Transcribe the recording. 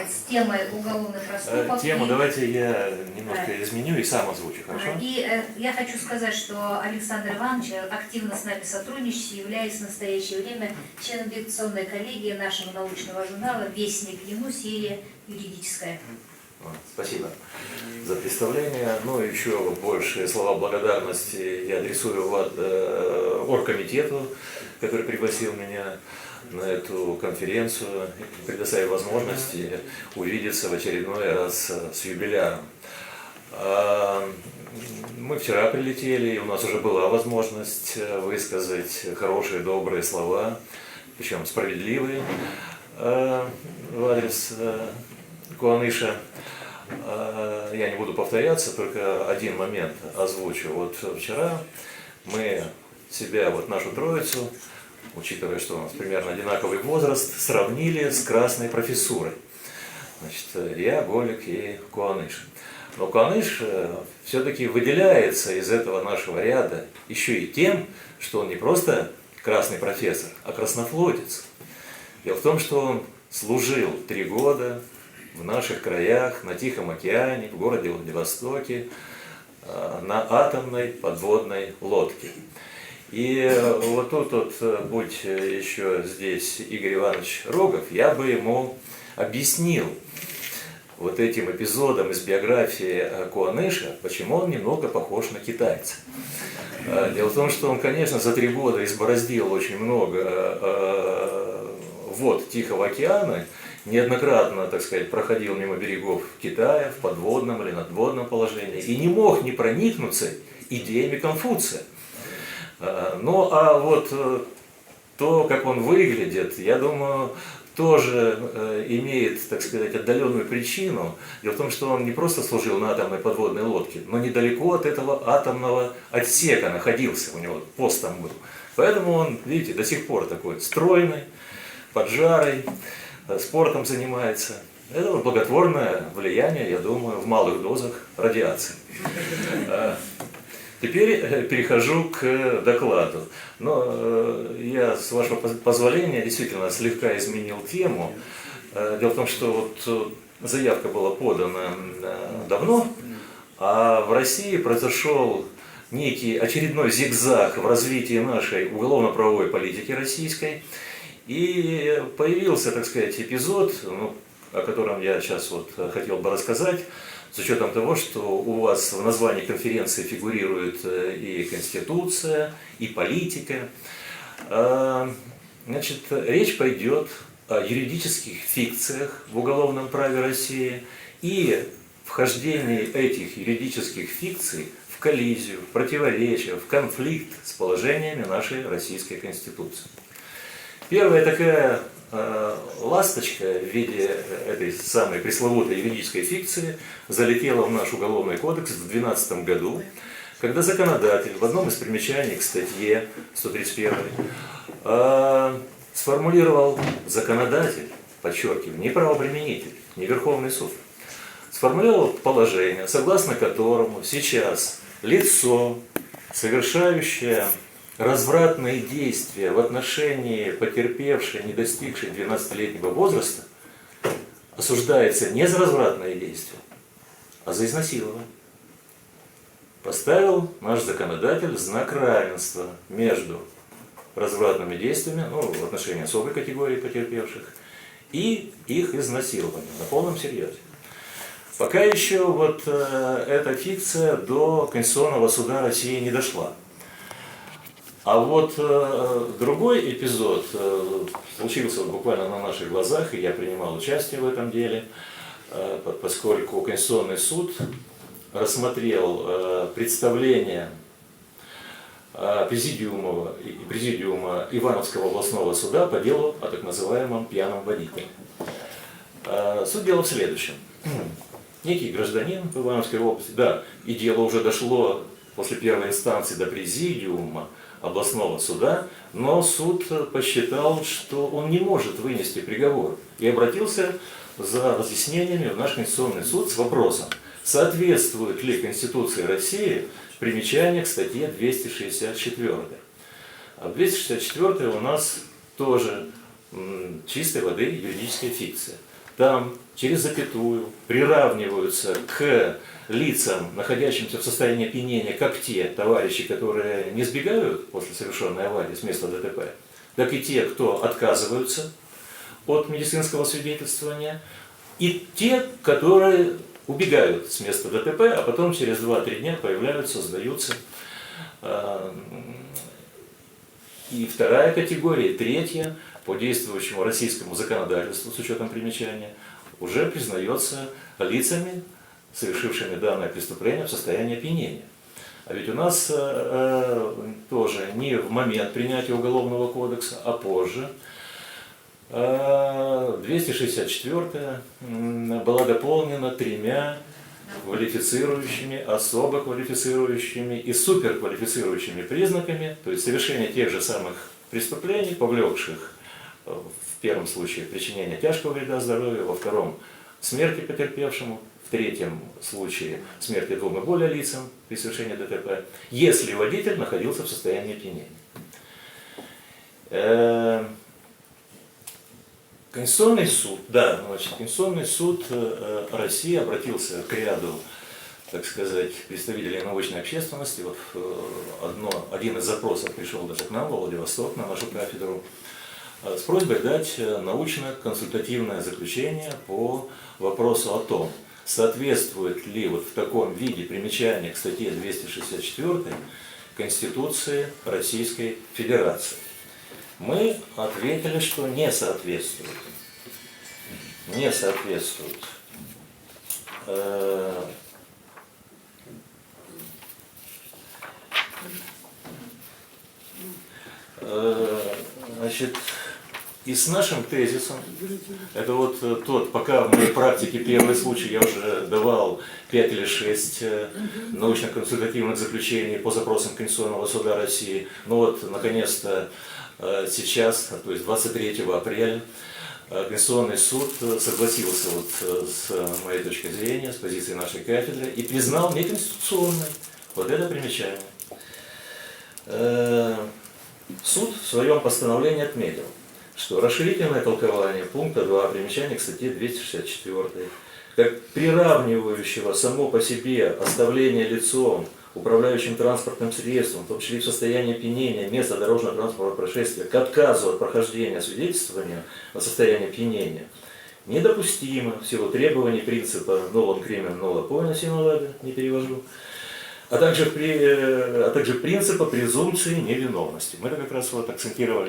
с темой уголовных проступков. Тему давайте я немножко изменю и сам озвучу, хорошо? И я хочу сказать, что Александр Иванович активно с нами сотрудничает, являясь в настоящее время членом редакционной коллегии нашего научного журнала «Вестник ЮНУ», серия юридическая. Спасибо за представление. Ну, еще больше слова благодарности я адресую оргкомитету, который пригласил меня на эту конференцию, предоставив возможности увидеться в очередной раз с юбиляром. Мы вчера прилетели, и у нас уже была возможность высказать хорошие, добрые слова, причем справедливые, в адрес Куаныша. Я не буду повторяться, только один момент озвучу. Вот вчера мы себя, вот нашу троицу, учитывая, что у нас примерно одинаковый возраст, сравнили с красной профессурой. Значит, я, Голик и Куаныш. Но Куаныш все-таки выделяется из этого нашего ряда еще и тем, что он не просто красный профессор, а краснофлотец. Дело в том, что он служил 3 года в наших краях, на Тихом океане, в городе Владивостоке, на атомной подводной лодке. И вот тут вот, будь еще здесь Игорь Иванович Рогов, я бы ему объяснил вот этим эпизодом из биографии Куаныша, почему он немного похож на китайца. Дело в том, что он, конечно, за 3 года избороздил очень много вод Тихого океана, неоднократно, так сказать, проходил мимо берегов Китая в подводном или надводном положении и не мог не проникнуться идеями Конфуция. Ну, а вот то, как он выглядит, я думаю, тоже имеет, так сказать, отдаленную причину. Дело в том, что он не просто служил на атомной подводной лодке, но недалеко от этого атомного отсека находился, у него пост там был. Поэтому он, видите, до сих пор такой стройный, поджарый, спортом занимается. Это благотворное влияние, я думаю, в малых дозах радиации. Теперь перехожу к докладу. Но я, с вашего позволения, действительно слегка изменил тему. Дело в том, что вот заявка была подана давно, а в России произошел некий очередной зигзаг в развитии нашей уголовно-правовой политики российской. И появился, так сказать, эпизод, ну, о котором я сейчас вот хотел бы рассказать, с учетом того, что у вас в названии конференции фигурирует и Конституция, и политика. Значит, речь пойдет о юридических фикциях в уголовном праве России и вхождении этих юридических фикций в коллизию, в противоречие, в конфликт с положениями нашей Российской Конституции. Первая такая ласточка в виде этой самой пресловутой юридической фикции залетела в наш уголовный кодекс в 2012 году, когда законодатель в одном из примечаний к статье 131 сформулировал законодатель, подчеркиваю, не правоприменитель, не Верховный суд, сформулировал положение, согласно которому сейчас лицо, совершающее развратные действия в отношении потерпевшей, не достигшей 12-летнего возраста, осуждается не за развратные действия, а за изнасилование. Поставил наш законодатель знак равенства между развратными действиями, ну, в отношении особой категории потерпевших, и их изнасилованием на полном серьезе. Пока еще вот эта фикция до Конституционного суда России не дошла. А вот другой эпизод случился буквально на наших глазах, и я принимал участие в этом деле, поскольку Конституционный суд рассмотрел представление президиума Ивановского областного суда по делу о так называемом пьяном водителе. Суть дела в следующем. Некий гражданин в Ивановской области, да, и дело уже дошло после первой инстанции до президиума областного суда, но суд посчитал, что он не может вынести приговор, и обратился за разъяснениями в наш Конституционный суд с вопросом, соответствует ли Конституции России примечание к статье 264. А 264 у нас тоже чистой воды юридическая фикция. там через запятую приравниваются к лицам, находящимся в состоянии опьянения, как те товарищи, которые не сбегают после совершенной аварии с места ДТП, так и те, кто отказываются от медицинского свидетельствования, и те, которые убегают с места ДТП, а потом через 2-3 дня появляются, сдаются. И вторая категория, третья, по действующему российскому законодательству, с учетом примечания, уже признается лицами, совершившими данное преступление в состоянии опьянения. А ведь у нас тоже не в момент принятия Уголовного кодекса, а позже, 264 была дополнена 3 квалифицирующими, особо квалифицирующими и суперквалифицирующими признаками, то есть совершение тех же самых преступлений, повлекших в первом случае причинение тяжкого вреда здоровью, во втором смерти потерпевшему, в третьем случае смерти 2 и более лицам при совершении ДТП, если водитель находился в состоянии опьянения. Конституционный суд, Конституционный суд России обратился к ряду, так сказать, представителей научной общественности. Вот один из запросов пришел даже к нам, во Владивосток, на нашу кафедру, с просьбой дать научно-консультативное заключение по вопросу о том, соответствует ли вот в таком виде примечание к статье 264 Конституции Российской Федерации. Мы ответили, что не соответствует. Не соответствует. Значит, и с нашим тезисом, это вот тот, пока в моей практике первый случай, я уже давал 5 или 6 научно-консультативных заключений по запросам Конституционного суда России. Ну вот, наконец-то, сейчас, то есть 23 апреля, Конституционный суд согласился вот с моей точки зрения, с позиции нашей кафедры и признал неконституционной вот это примечание. Суд в своем постановлении отметил, что расширительное толкование пункта 2 примечания к статье 264, как приравнивающего само по себе оставление лицом, управляющим транспортным средством, в том числе и в состоянии опьянения, места дорожно-транспортного происшествия, к отказу от прохождения свидетельствования о состоянии опьянения, недопустимо в силу требований принципа «non crimen nulla poena sine laga», не перевожу, а также принципа презумпции невиновности. Мы это как раз вот акцентировали